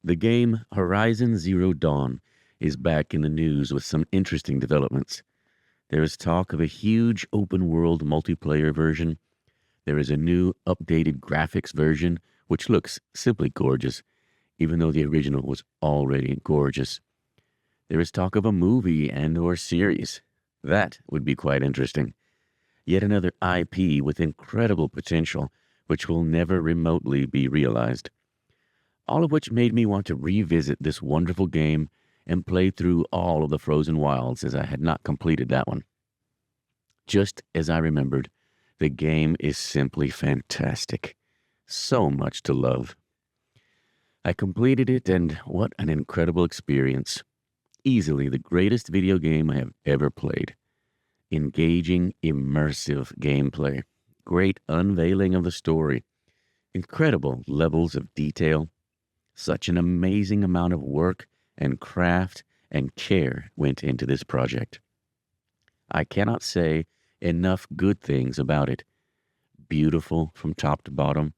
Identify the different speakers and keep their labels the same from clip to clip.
Speaker 1: The game Horizon Zero Dawn is back in the news with some interesting developments. There is talk of a huge open world multiplayer version. There is a new updated graphics version, which looks simply gorgeous, even though the original was already gorgeous. There is talk of a movie and or series. That would be quite interesting. Yet another IP with incredible potential, which will never remotely be realized. All of which made me want to revisit this wonderful game and play through all of the Frozen Wilds as I had not completed that one. Just as I remembered, the game is simply fantastic. So much to love. I completed it, and what an incredible experience. Easily the greatest video game I have ever played. Engaging, immersive gameplay. Great unveiling of the story. Incredible levels of detail. Such an amazing amount of work and craft and care went into this project. I cannot say enough good things about it. Beautiful from top to bottom.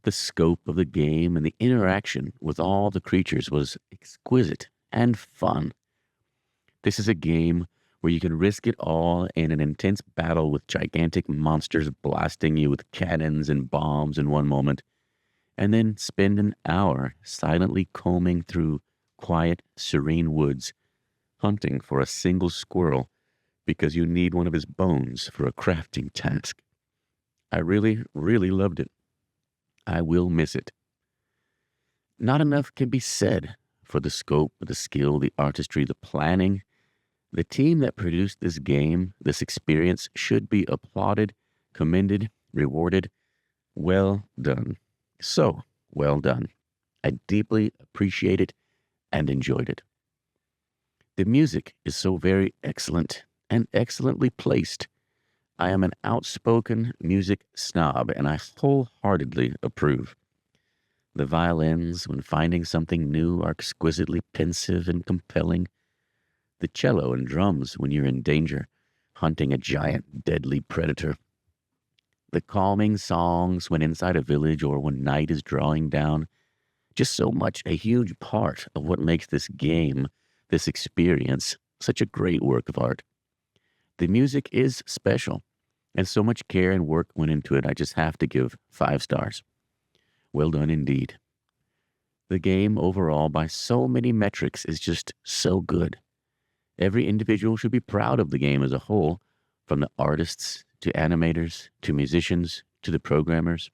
Speaker 1: The scope of the game and the interaction with all the creatures was exquisite and fun. This is a game where you can risk it all in an intense battle with gigantic monsters blasting you with cannons and bombs in one moment, and then spend an hour silently combing through quiet, serene woods, hunting for a single squirrel because you need one of his bones for a crafting task. I really, really loved it. I will miss it. Not enough can be said for the scope, the skill, the artistry, the planning. The team that produced this game, this experience, should be applauded, commended, rewarded. Well done. So well done. I deeply appreciate it and enjoyed it. The music is so very excellent and excellently placed. I am an outspoken music snob, and I wholeheartedly approve. The violins, when finding something new, are exquisitely pensive and compelling. The cello and drums when you're in danger, hunting a giant, deadly predator. The calming songs when inside a village or when night is drawing down. Just so much a huge part of what makes this game, this experience, such a great work of art. The music is special, and so much care and work went into it. I just have to give 5 stars. Well done indeed. The game overall, by so many metrics, is just so good. Every individual should be proud of the game as a whole, from the artists to animators to musicians to the programmers.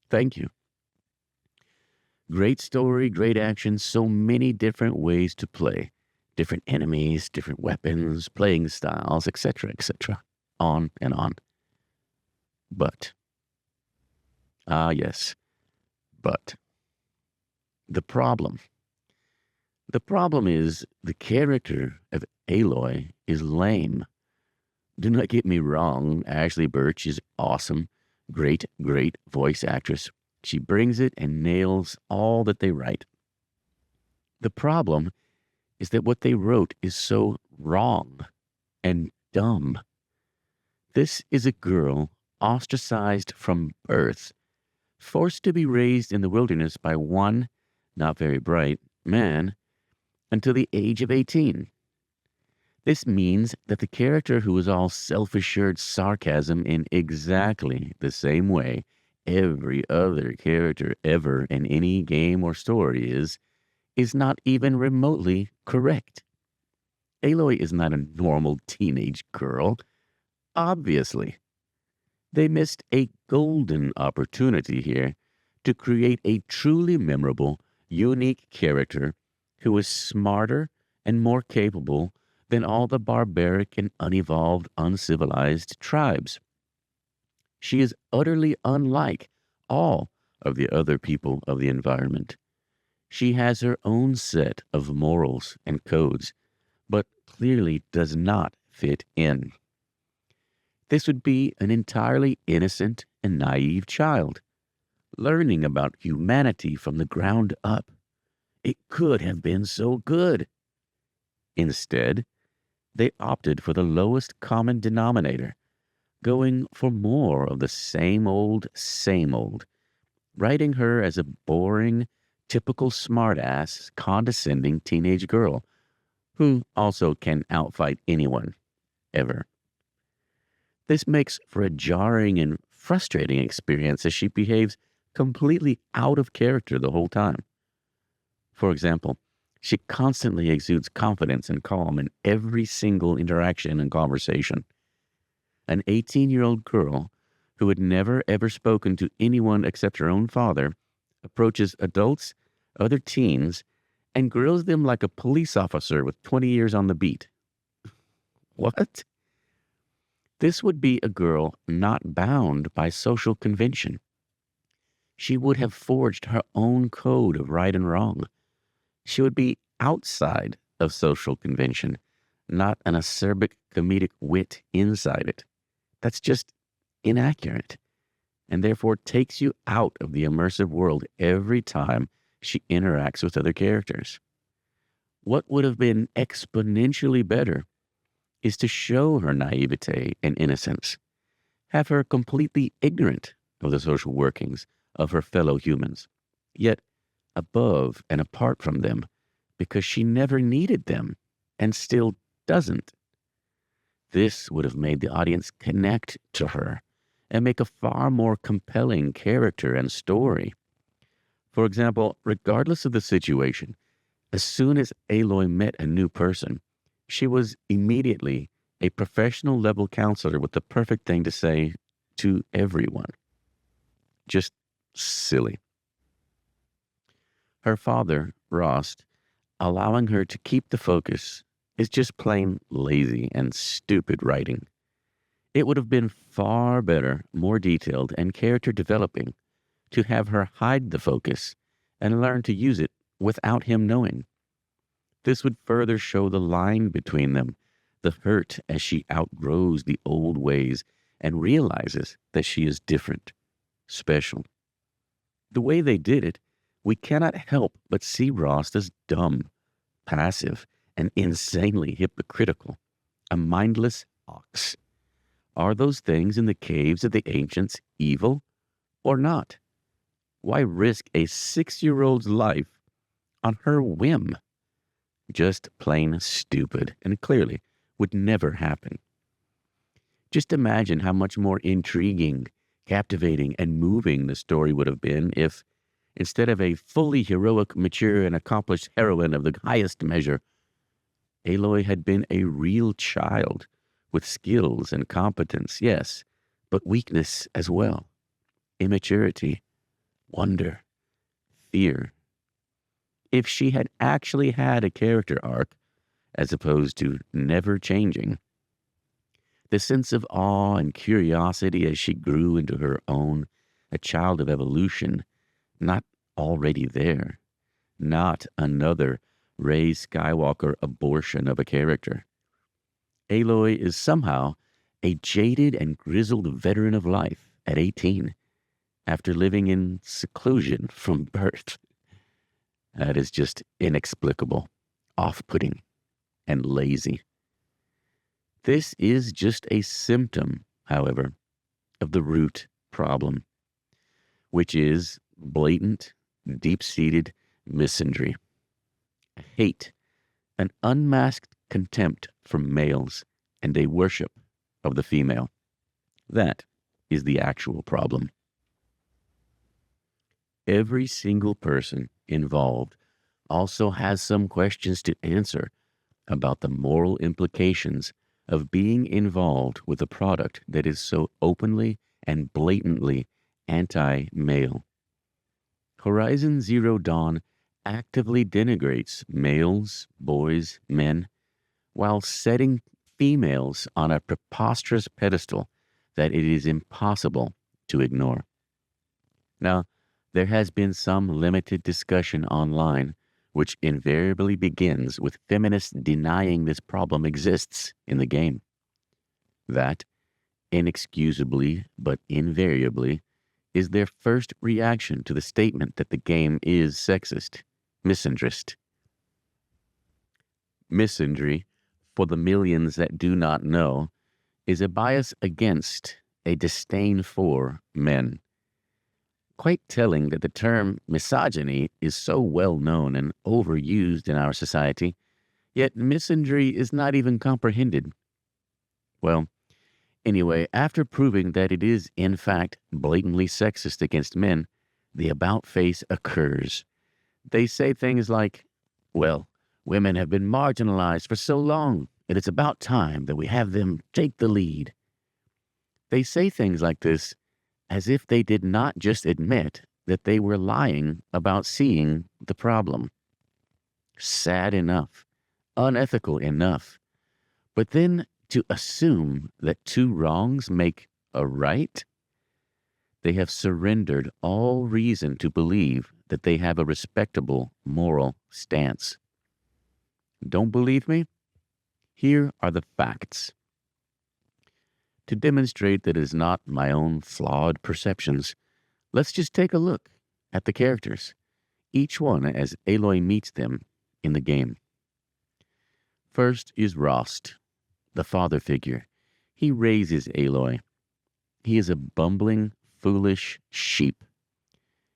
Speaker 1: Thank you. Great story, great action, so many different ways to play. Different enemies, different weapons, playing styles, etc., etc. On and on. But, yes, but, the problem. The problem is the character of Aloy is lame. Do not get me wrong, Ashley Birch is awesome. Great, great voice actress. She brings it and nails all that they write. The problem is that what they wrote is so wrong and dumb. This is a girl ostracized from birth, forced to be raised in the wilderness by one, not very bright, man, until the age of 18. This means that the character who is all self-assured sarcasm in exactly the same way every other character ever in any game or story is not even remotely correct. Aloy is not a normal teenage girl. Obviously. They missed a golden opportunity here to create a truly memorable, unique character who is smarter and more capable than all the barbaric and unevolved, uncivilized tribes. She is utterly unlike all of the other people of the environment. She has her own set of morals and codes, but clearly does not fit in. This would be an entirely innocent and naive child, learning about humanity from the ground up. It could have been so good. Instead, they opted for the lowest common denominator, going for more of the same old, writing her as a boring, typical smartass, condescending teenage girl who also can outfight anyone, ever. This makes for a jarring and frustrating experience as she behaves completely out of character the whole time. For example, she constantly exudes confidence and calm in every single interaction and conversation. An 18-year-old girl who had never ever spoken to anyone except her own father approaches adults, other teens, and grills them like a police officer with 20 years on the beat. What? This would be a girl not bound by social convention. She would have forged her own code of right and wrong. She would be outside of social convention, not an acerbic comedic wit inside it. That's just inaccurate, and therefore takes you out of the immersive world every time she interacts with other characters. What would have been exponentially better is to show her naivete and innocence, have her completely ignorant of the social workings of her fellow humans, yet above and apart from them because she never needed them and still doesn't. This would have made the audience connect to her and make a far more compelling character and story. For example, regardless of the situation, as soon as Aloy met a new person, she was immediately a professional level counselor with the perfect thing to say to everyone. Just silly. Her father, Rost, allowing her to keep the focus is just plain lazy and stupid writing. It would have been far better, more detailed, and character developing to have her hide the focus and learn to use it without him knowing. This would further show the line between them, the hurt as she outgrows the old ways and realizes that she is different, special. The way they did it, we cannot help but see Rost as dumb, passive, and insanely hypocritical, a mindless ox. Are those things in the caves of the ancients evil or not? Why risk a 6-year-old's life on her whim? Just plain stupid, and clearly would never happen. Just imagine how much more intriguing, captivating, and moving the story would have been if, instead of a fully heroic, mature, and accomplished heroine of the highest measure, Aloy had been a real child with skills and competence, yes, but weakness as well. Immaturity, wonder, fear. If she had actually had a character arc, as opposed to never changing, the sense of awe and curiosity as she grew into her own, a child of evolution, not already there, not another Rey Skywalker abortion of a character. Aloy is somehow a jaded and grizzled veteran of life at 18, after living in seclusion from birth. That is just inexplicable, off-putting, and lazy. This is just a symptom, however, of the root problem, which is blatant, deep-seated misandry, hate, an unmasked contempt for males, and a worship of the female. That is the actual problem. Every single person involved also has some questions to answer about the moral implications of being involved with a product that is so openly and blatantly anti-male. Horizon Zero Dawn actively denigrates males, boys, men, while setting females on a preposterous pedestal that it is impossible to ignore. Now, there has been some limited discussion online, which invariably begins with feminists denying this problem exists in the game. That, inexcusably but invariably, is their first reaction to the statement that the game is sexist, misandrist. Misandry, for the millions that do not know, is a bias against, a disdain for men. Quite telling that the term misogyny is so well known and overused in our society, yet misandry is not even comprehended. Well, anyway, after proving that it is, in fact, blatantly sexist against men, the about face occurs. They say things like, well, women have been marginalized for so long, and it's about time that we have them take the lead. They say things like this as if they did not just admit that they were lying about seeing the problem. Sad enough, unethical enough. But then to assume that two wrongs make a right? They have surrendered all reason to believe that they have a respectable moral stance. Don't believe me? Here are the facts. To demonstrate that it is not my own flawed perceptions, let's just take a look at the characters, each one as Aloy meets them in the game. First is Rost, the father figure. He raises Aloy. He is a bumbling, foolish sheep.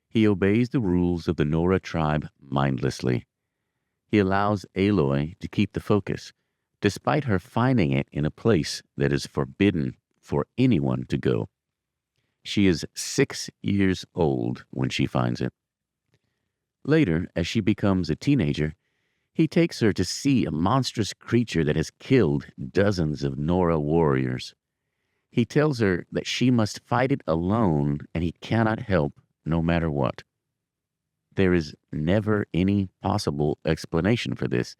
Speaker 1: He obeys the rules of the Nora tribe mindlessly. He allows Aloy to keep the focus, despite her finding it in a place that is forbidden for anyone to go. She is 6 years old when she finds it. Later, as she becomes a teenager, he takes her to see a monstrous creature that has killed dozens of Nora warriors. He tells her that she must fight it alone and he cannot help no matter what. There is never any possible explanation for this.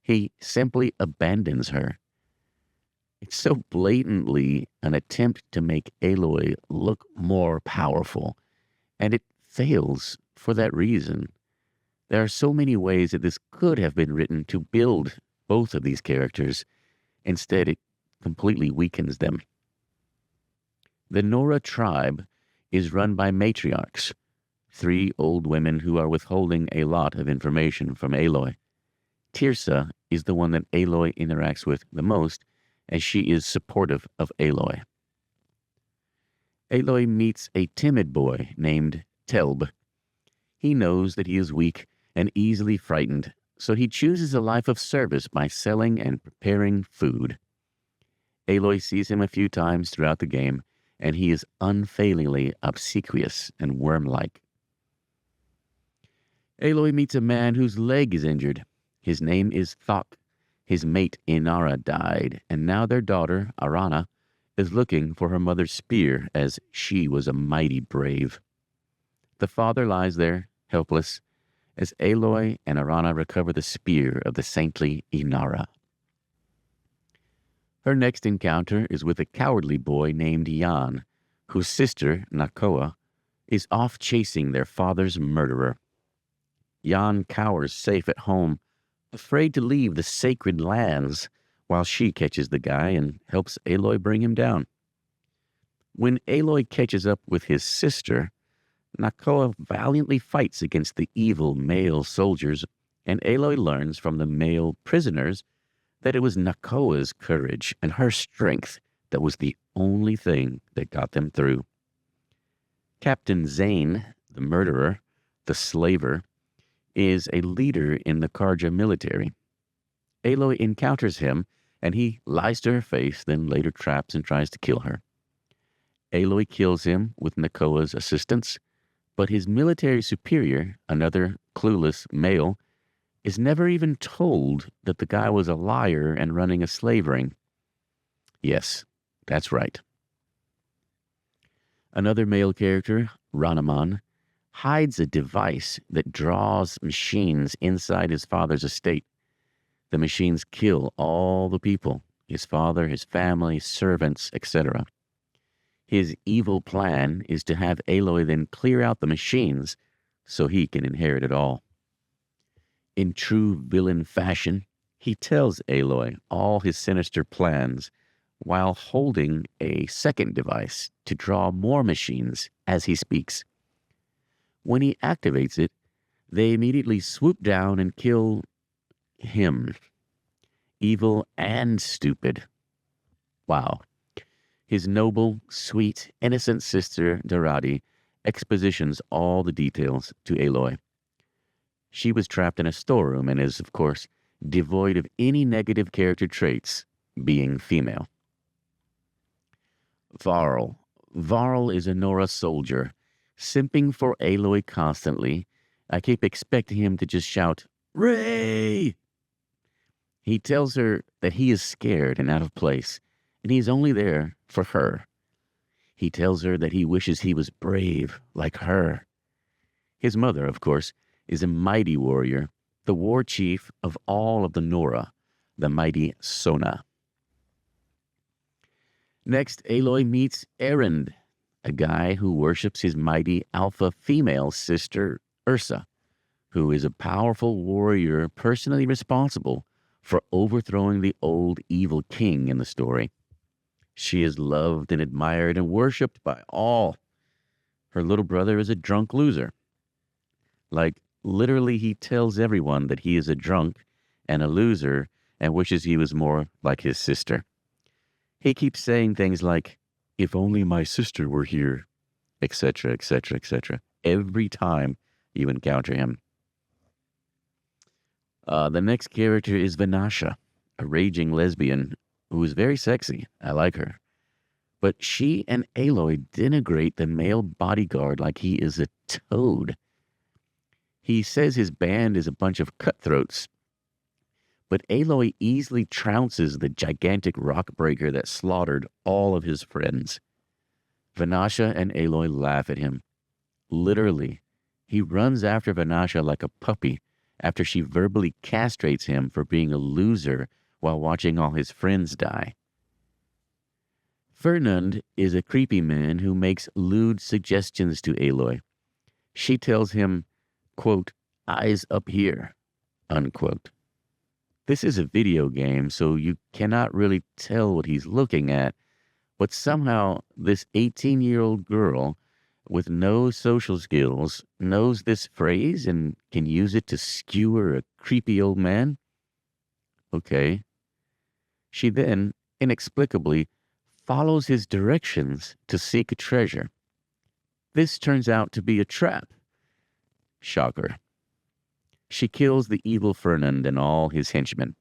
Speaker 1: He simply abandons her. It's so blatantly an attempt to make Aloy look more powerful, and it fails for that reason. There are so many ways that this could have been written to build both of these characters. Instead, it completely weakens them. The Nora tribe is run by matriarchs, 3 old women who are withholding a lot of information from Aloy. Tirsa is the one that Aloy interacts with the most, as she is supportive of Aloy. Aloy meets a timid boy named Telb. He knows that he is weak and easily frightened, so he chooses a life of service by selling and preparing food. Aloy sees him a few times throughout the game, and he is unfailingly obsequious and worm-like. Aloy meets a man whose leg is injured. His name is Thok. His mate Inara died, and now their daughter, Arana, is looking for her mother's spear, as she was a mighty brave. The father lies there, helpless, as Aloy and Arana recover the spear of the saintly Inara. Her next encounter is with a cowardly boy named Jan, whose sister, Nakoa, is off chasing their father's murderer. Jan cowers safe at home, afraid to leave the sacred lands, while she catches the guy and helps Aloy bring him down. When Aloy catches up with his sister, Nakoa valiantly fights against the evil male soldiers, and Aloy learns from the male prisoners that it was Nakoa's courage and her strength that was the only thing that got them through. Captain Zane, the murderer, the slaver, is a leader in the Karja military. Aloy encounters him, and he lies to her face, then later traps and tries to kill her. Aloy kills him with Nakoa's assistance, but his military superior, another clueless male, is never even told that the guy was a liar and running a slave ring. Yes, that's right. Another male character, Ranaman, hides a device that draws machines inside his father's estate. The machines kill all the people, his father, his family, servants, etc. His evil plan is to have Aloy then clear out the machines so he can inherit it all. In true villain fashion, he tells Aloy all his sinister plans while holding a second device to draw more machines as he speaks. When he activates it, they immediately swoop down and kill him. Evil and stupid. Wow. His noble, sweet, innocent sister, Daradi, expositions all the details to Aloy. She was trapped in a storeroom and is, of course, devoid of any negative character traits, being female. Varl. Varl is a Nora soldier, simping for Aloy constantly. I keep expecting him to just shout, "Ray!" He tells her that he is scared and out of place, and he is only there for her. He tells her that he wishes he was brave like her. His mother, of course, is a mighty warrior, the war chief of all of the Nora, the mighty Sona. Next, Aloy meets Erend, a guy who worships his mighty alpha female sister, Ursa, who is a powerful warrior personally responsible for overthrowing the old evil king in the story. She is loved and admired and worshipped by all. Her little brother is a drunk loser. Like, literally, he tells everyone that he is a drunk and a loser and wishes he was more like his sister. He keeps saying things like, "If only my sister were here," etc., etc., etc., every time you encounter him. The next character is Vanasha, a raging lesbian who is very sexy. I like her. But she and Aloy denigrate the male bodyguard like he is a toad. He says his band is a bunch of cutthroats, but Aloy easily trounces the gigantic rock breaker that slaughtered all of his friends. Vanasha and Aloy laugh at him. Literally, he runs after Vanasha like a puppy after she verbally castrates him for being a loser while watching all his friends die. Fernand is a creepy man who makes lewd suggestions to Aloy. She tells him, quote, "Eyes up here," unquote. This is a video game, so you cannot really tell what he's looking at, but somehow this 18-year-old girl with no social skills knows this phrase and can use it to skewer a creepy old man? Okay. She then, inexplicably, follows his directions to seek a treasure. This turns out to be a trap. Shocker. She kills the evil Fernand and all his henchmen.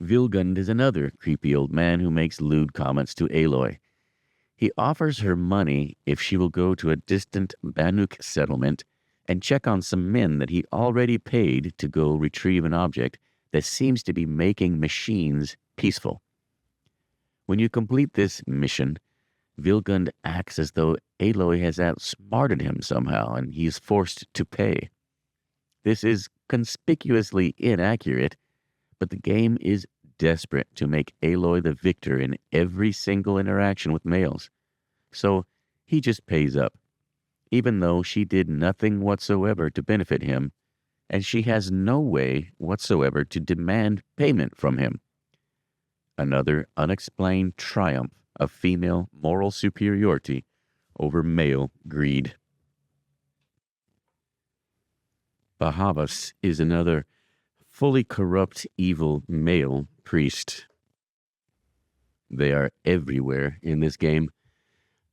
Speaker 1: Vilgund is another creepy old man who makes lewd comments to Aloy. He offers her money if she will go to a distant Banuk settlement and check on some men that he already paid to go retrieve an object that seems to be making machines peaceful. When you complete this mission, Vilgund acts as though Aloy has outsmarted him somehow and he is forced to pay. This is conspicuously inaccurate, but the game is desperate to make Aloy the victor in every single interaction with males. So he just pays up, even though she did nothing whatsoever to benefit him, and she has no way whatsoever to demand payment from him. Another unexplained triumph of female moral superiority over male greed. Bahavas is another fully corrupt, evil male priest. They are everywhere in this game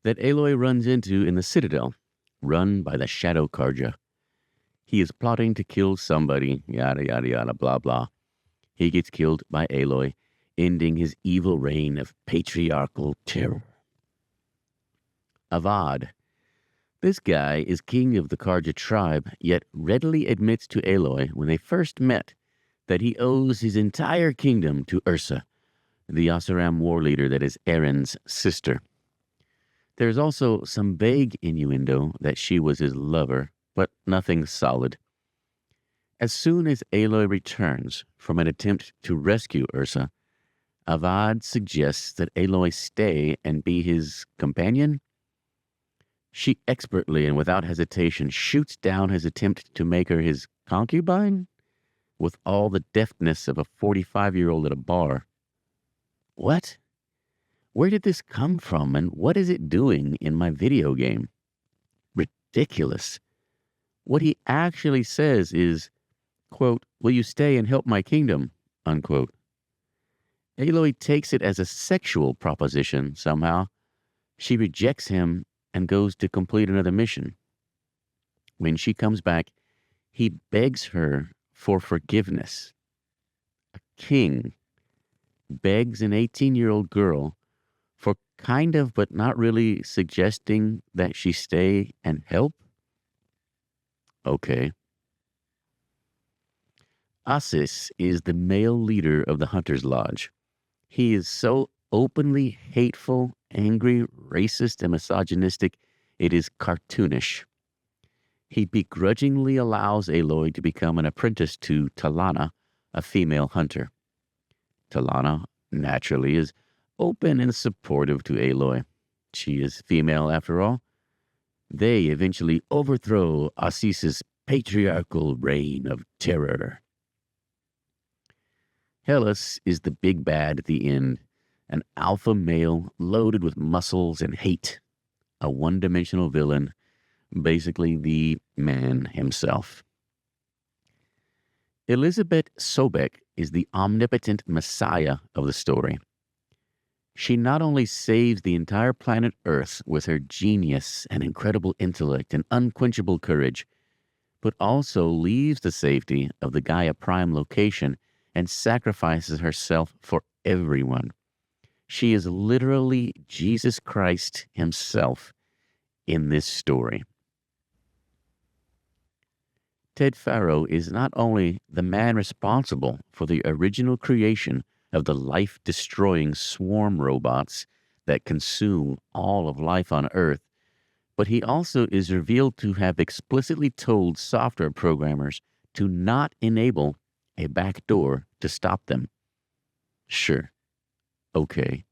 Speaker 1: that Aloy runs into in the Citadel, run by the Shadow Carja. He is plotting to kill somebody, yada yada yada, blah blah. He gets killed by Aloy, ending his evil reign of patriarchal terror. Avad. This guy is king of the Carja tribe, yet readily admits to Aloy when they first met that he owes his entire kingdom to Ursa, the Oseram war leader that is Erend's sister. There is also some vague innuendo that she was his lover, but nothing solid. As soon as Aloy returns from an attempt to rescue Ursa, Avad suggests that Aloy stay and be his companion. She expertly and without hesitation shoots down his attempt to make her his concubine with all the deftness of a 45-year-old at a bar. What? Where did this come from, and what is it doing in my video game? Ridiculous. What he actually says is, quote, "Will you stay and help my kingdom?" unquote. Aloy takes it as a sexual proposition somehow. She rejects him and goes to complete another mission. When she comes back, he begs her for forgiveness. A king begs an 18-year-old girl for kind of but not really suggesting that she stay and help? Okay. Asis is the male leader of the Hunter's Lodge. He is so openly hateful, angry, racist, and misogynistic, it is cartoonish. He begrudgingly allows Aloy to become an apprentice to Talana, a female hunter. Talana, naturally, is open and supportive to Aloy. She is female after all. They eventually overthrow Asis's patriarchal reign of terror. Hellas is the big bad at the end, an alpha male loaded with muscles and hate, a one-dimensional villain, basically the man himself. Elizabeth Sobek is the omnipotent messiah of the story. She not only saves the entire planet Earth with her genius and incredible intellect and unquenchable courage, but also leaves the safety of the Gaia Prime location and sacrifices herself for everyone. She is literally Jesus Christ himself in this story. Ted Faro is not only the man responsible for the original creation of the life-destroying swarm robots that consume all of life on Earth, but he also is revealed to have explicitly told software programmers to not enable a backdoor to stop them. Sure. Okay.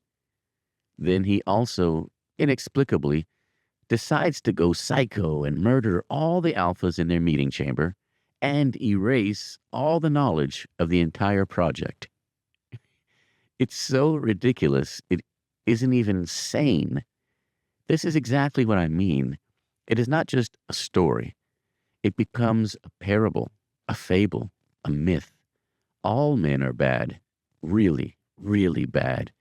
Speaker 1: Then he also, inexplicably, decides to go psycho and murder all the alphas in their meeting chamber and erase all the knowledge of the entire project. It's so ridiculous, it isn't even sane. This is exactly what I mean. It is not just a story. It becomes a parable, a fable, a myth. All men are bad, really, really bad.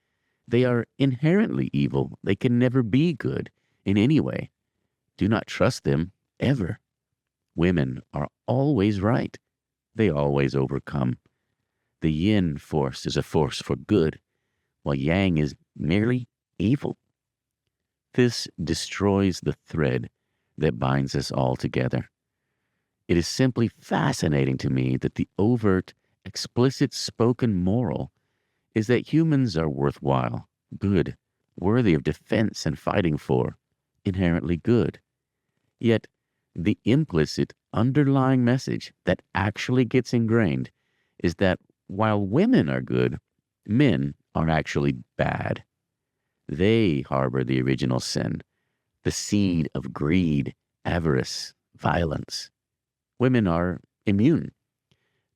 Speaker 1: They are inherently evil. They can never be good in any way. Do not trust them, ever. Women are always right. They always overcome. The yin force is a force for good, while yang is merely evil. This destroys the thread that binds us all together. It is simply fascinating to me that the overt, explicit spoken moral is that humans are worthwhile, good, worthy of defense and fighting for, inherently good. Yet, the implicit underlying message that actually gets ingrained is that while women are good, men are actually bad. They harbor the original sin, the seed of greed, avarice, violence. Women are immune.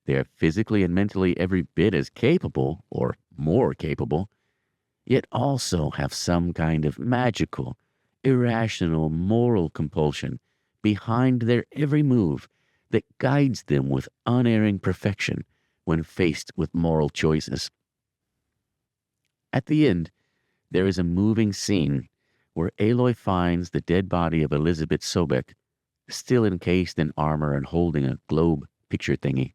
Speaker 1: They are physically and mentally every bit as capable, or more capable, yet also have some kind of magical, irrational moral compulsion behind their every move that guides them with unerring perfection when faced with moral choices. At the end, there is a moving scene where Aloy finds the dead body of Elizabeth Sobek, still encased in armor and holding a globe picture thingy.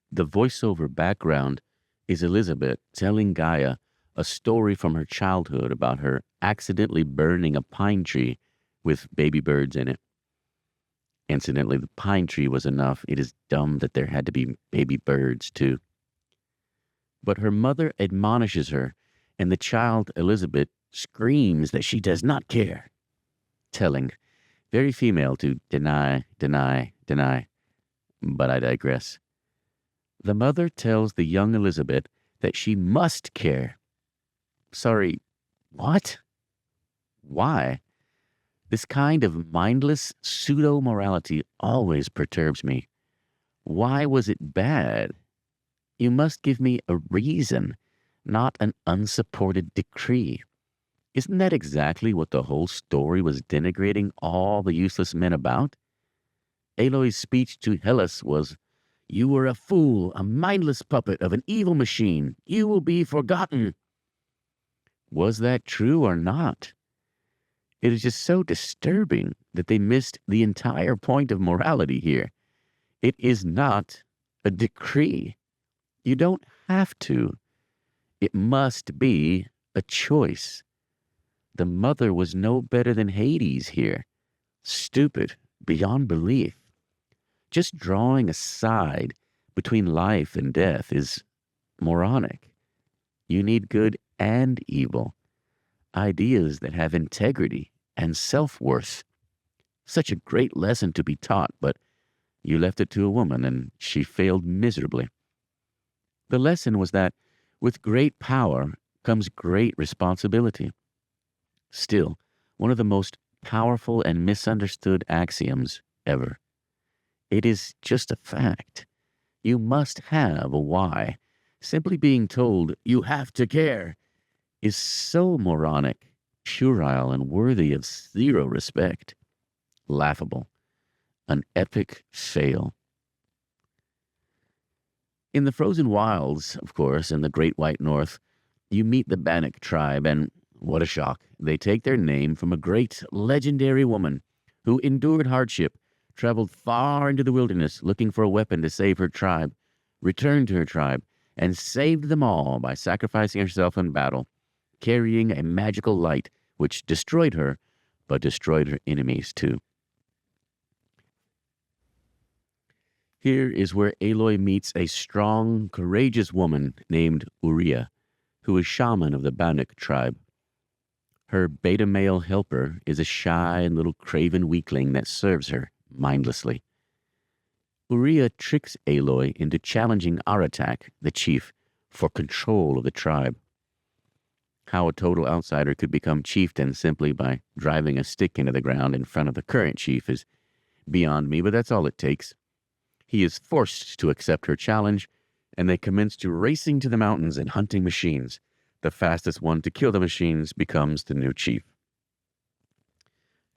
Speaker 1: The voiceover background is Elizabeth telling Gaia a story from her childhood about her accidentally burning a pine tree with baby birds in it. Incidentally, the pine tree was enough. It is dumb that there had to be baby birds, too. But her mother admonishes her, and the child, Elizabeth, screams that she does not care. Telling, very female, to deny, deny, deny. But I digress. The mother tells the young Elizabeth that she must care. Sorry, what? Why? This kind of mindless pseudo-morality always perturbs me. Why was it bad? You must give me a reason, not an unsupported decree. Isn't that exactly what the whole story was denigrating all the useless men about? Aloy's speech to Hellas was, "You were a fool, a mindless puppet of an evil machine. You will be forgotten." Was that true or not? It is just so disturbing that they missed the entire point of morality here. It is not a decree. You don't have to. It must be a choice. The mother was no better than Hades here. Stupid beyond belief. Just drawing a side between life and death is moronic. You need good and evil, ideas that have integrity and self-worth. Such a great lesson to be taught, but you left it to a woman and she failed miserably. The lesson was that with great power comes great responsibility. Still, one of the most powerful and misunderstood axioms ever. It is just a fact. You must have a why. Simply being told you have to care is so moronic, puerile, and worthy of zero respect. Laughable. An epic fail. In the frozen wilds, of course, in the Great White North, you meet the Bannock tribe, and what a shock. They take their name from a great, legendary woman who endured hardship, traveled far into the wilderness looking for a weapon to save her tribe, returned to her tribe, and saved them all by sacrificing herself in battle, carrying a magical light which destroyed her, but destroyed her enemies too. Here is where Aloy meets a strong, courageous woman named Uria, who is shaman of the Bannock tribe. Her beta male helper is a shy and little craven weakling that serves her mindlessly. Uria tricks Aloy into challenging Aratak, the chief, for control of the tribe. How a total outsider could become chieftain simply by driving a stick into the ground in front of the current chief is beyond me, but that's all it takes. He is forced to accept her challenge, and they commence to racing to the mountains and hunting machines. The fastest one to kill the machines becomes the new chief.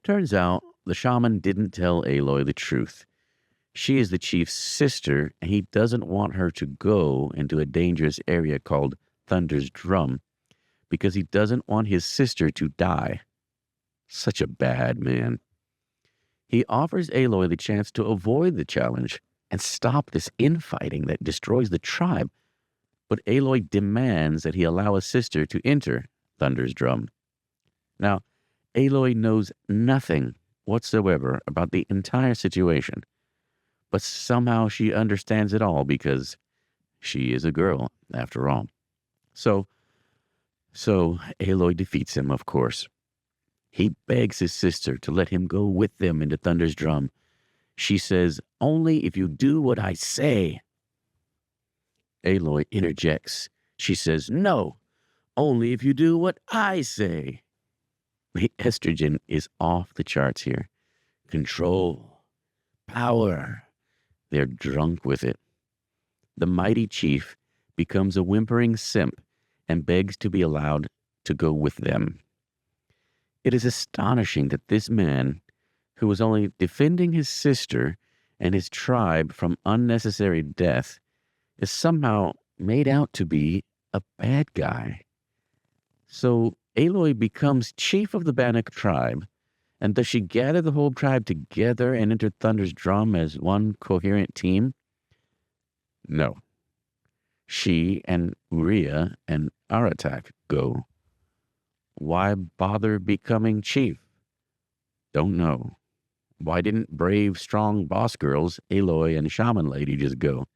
Speaker 1: Turns out the shaman didn't tell Aloy the truth. She is the chief's sister, and he doesn't want her to go into a dangerous area called Thunder's Drum because he doesn't want his sister to die. Such a bad man. He offers Aloy the chance to avoid the challenge and stop this infighting that destroys the tribe. But Aloy demands that he allow his sister to enter Thunder's Drum. Now, Aloy knows nothing whatsoever about the entire situation, but somehow she understands it all because she is a girl, after all. So Aloy defeats him, of course. He begs his sister to let him go with them into Thunder's Drum. She says, "Only if you do what I say." Aloy interjects. She says, "No, only if you do what I say." The estrogen is off the charts here. Control. Power. They're drunk with it. The mighty chief becomes a whimpering simp and begs to be allowed to go with them. It is astonishing that this man, who was only defending his sister and his tribe from unnecessary death, is somehow made out to be a bad guy. So Aloy becomes chief of the Bannock tribe, and does she gather the whole tribe together and enter Thunder's Drum as one coherent team? No. She and Uria and Aratak go. Why bother becoming chief? Don't know. Why didn't brave, strong boss girls, Aloy and Shaman Lady, just go?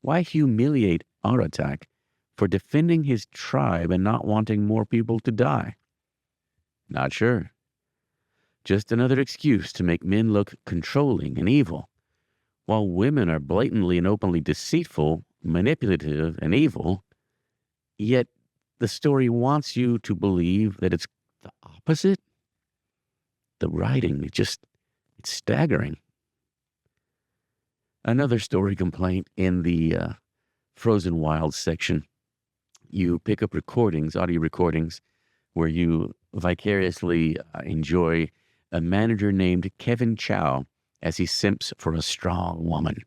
Speaker 1: Why humiliate Aratak for defending his tribe and not wanting more people to die? Not sure. Just another excuse to make men look controlling and evil, while women are blatantly and openly deceitful, manipulative, and evil. Yet the story wants you to believe that it's the opposite. The writing, it's staggering. Another story complaint in the Frozen Wilds section. You pick up recordings, audio recordings, where you vicariously enjoy a manager named Kevin Chow as he simps for a strong woman.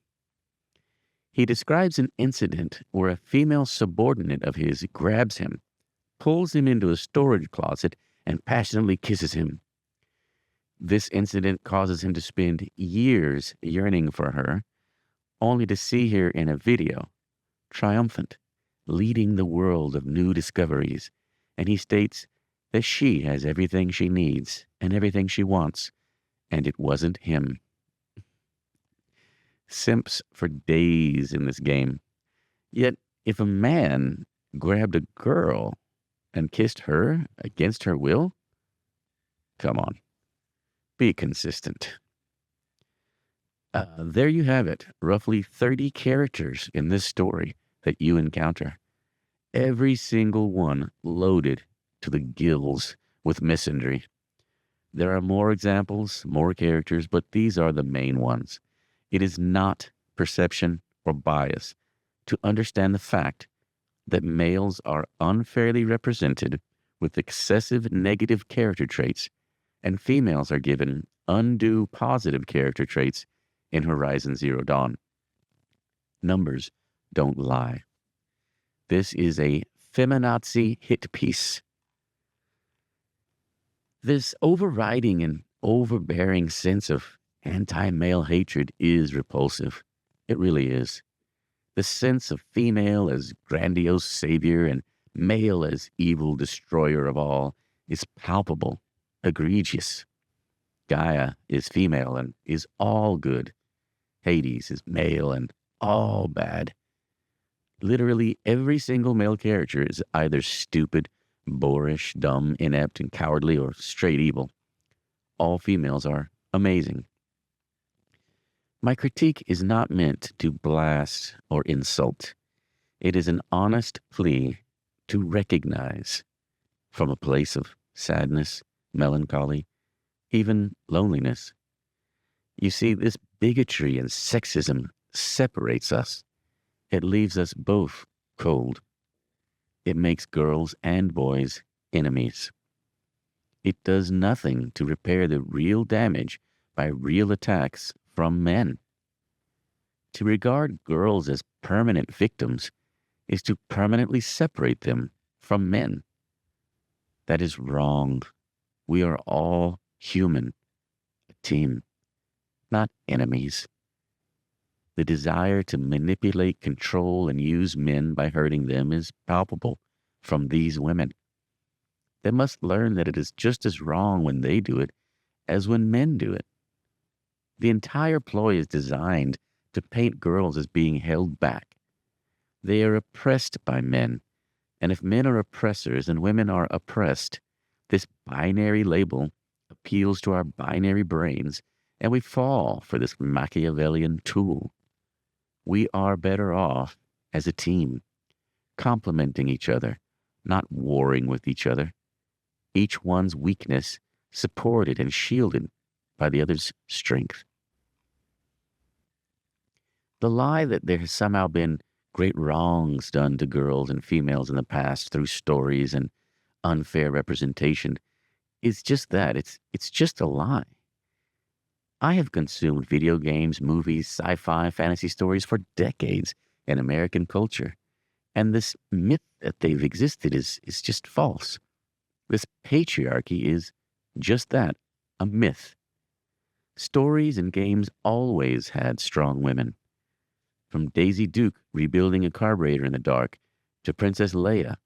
Speaker 1: He describes an incident where a female subordinate of his grabs him, pulls him into a storage closet, and passionately kisses him This incident causes him to spend years yearning for her, only to see her in a video, triumphant, leading the world of new discoveries, and he states that she has everything she needs and everything she wants, and it wasn't him. Simps for days in this game. Yet, if a man grabbed a girl and kissed her against her will, come on, be consistent. There you have it, roughly 30 characters in this story that you encounter. Every single one loaded to the gills with misandry. There are more examples, more characters, but these are the main ones. It is not perception or bias to understand the fact that males are unfairly represented with excessive negative character traits, and females are given undue positive character traits in Horizon Zero Dawn. Numbers don't lie. This is a feminazi hit piece. This overriding and overbearing sense of anti-male hatred is repulsive. It really is. The sense of female as grandiose savior and male as evil destroyer of all is palpable, egregious. Gaia is female and is all good. Hades is male and all bad. Literally every single male character is either stupid, boorish, dumb, inept, and cowardly, or straight evil. All females are amazing. My critique is not meant to blast or insult. It is an honest plea to recognize, from a place of sadness, melancholy, even loneliness. You see, this bigotry and sexism separates us. It leaves us both cold. It makes girls and boys enemies. It does nothing to repair the real damage by real attacks from men. To regard girls as permanent victims is to permanently separate them from men. That is wrong. We are all human, a team, not enemies. The desire to manipulate, control, and use men by hurting them is palpable from these women. They must learn that it is just as wrong when they do it as when men do it. The entire ploy is designed to paint girls as being held back. They are oppressed by men, and if men are oppressors and women are oppressed, this binary label appeals to our binary brains, and we fall for this Machiavellian tool. We are better off as a team, complementing each other, not warring with each other. Each one's weakness supported and shielded by the other's strength. The lie that there has somehow been great wrongs done to girls and females in the past through stories and unfair representation is just that. It's just a lie. I have consumed video games, movies, sci-fi, fantasy stories for decades in American culture, and this myth that they've existed is just false. This patriarchy is just that, a myth. Stories and games always had strong women. From Daisy Duke rebuilding a carburetor in the dark, to Princess Leia,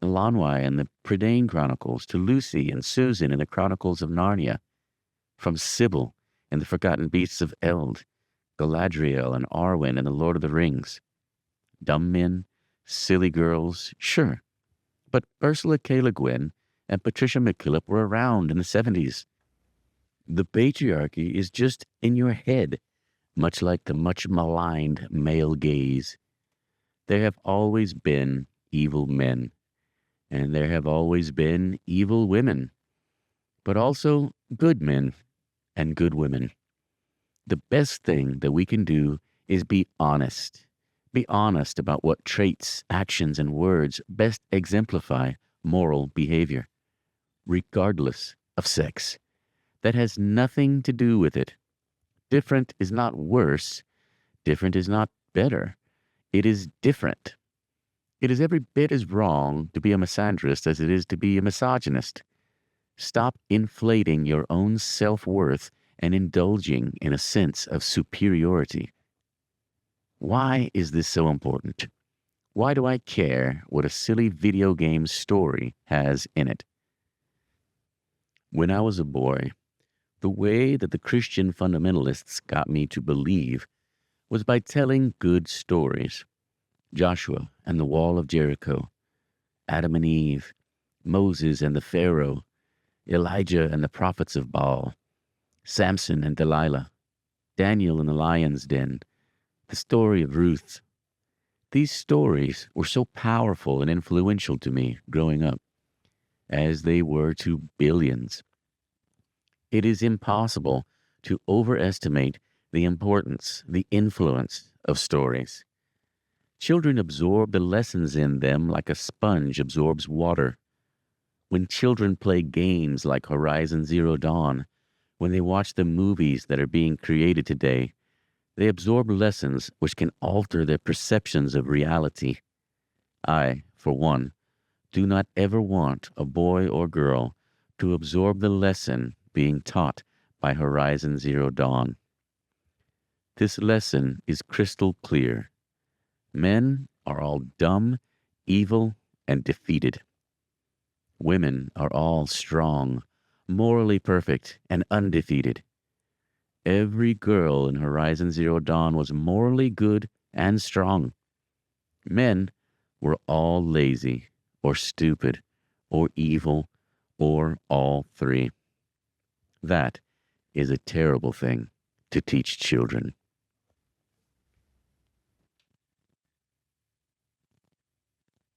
Speaker 1: Elanwai in the Prydain Chronicles, to Lucy and Susan in the Chronicles of Narnia. From Sybil in the Forgotten Beasts of Eld, Galadriel and Arwen in the Lord of the Rings. Dumb men, silly girls, sure. But Ursula K. Le Guin and Patricia McKillip were around in the 70s. The patriarchy is just in your head, much like the much maligned male gaze. There have always been evil men, and there have always been evil women, but also good men and good women. The best thing that we can do is be honest. Be honest about what traits, actions, and words best exemplify moral behavior, regardless of sex. That has nothing to do with it. Different is not worse. Different is not better. It is different. It is every bit as wrong to be a misandrist as it is to be a misogynist. Stop inflating your own self-worth and indulging in a sense of superiority. Why is this so important? Why do I care what a silly video game story has in it? When I was a boy, the way that the Christian fundamentalists got me to believe was by telling good stories. Joshua and the Wall of Jericho, Adam and Eve, Moses and the Pharaoh, Elijah and the prophets of Baal, Samson and Delilah, Daniel in the lion's den, the story of Ruth. These stories were so powerful and influential to me growing up, as they were to billions. It is impossible to overestimate the importance, the influence of stories. Children absorb the lessons in them like a sponge absorbs water. When children play games like Horizon Zero Dawn, when they watch the movies that are being created today, they absorb lessons which can alter their perceptions of reality. I, for one, do not ever want a boy or girl to absorb the lesson being taught by Horizon Zero Dawn. This lesson is crystal clear. Men are all dumb, evil, and defeated. Women are all strong, morally perfect, and undefeated. Every girl in Horizon Zero Dawn was morally good and strong. Men were all lazy, or stupid, or evil, or all three. That is a terrible thing to teach children.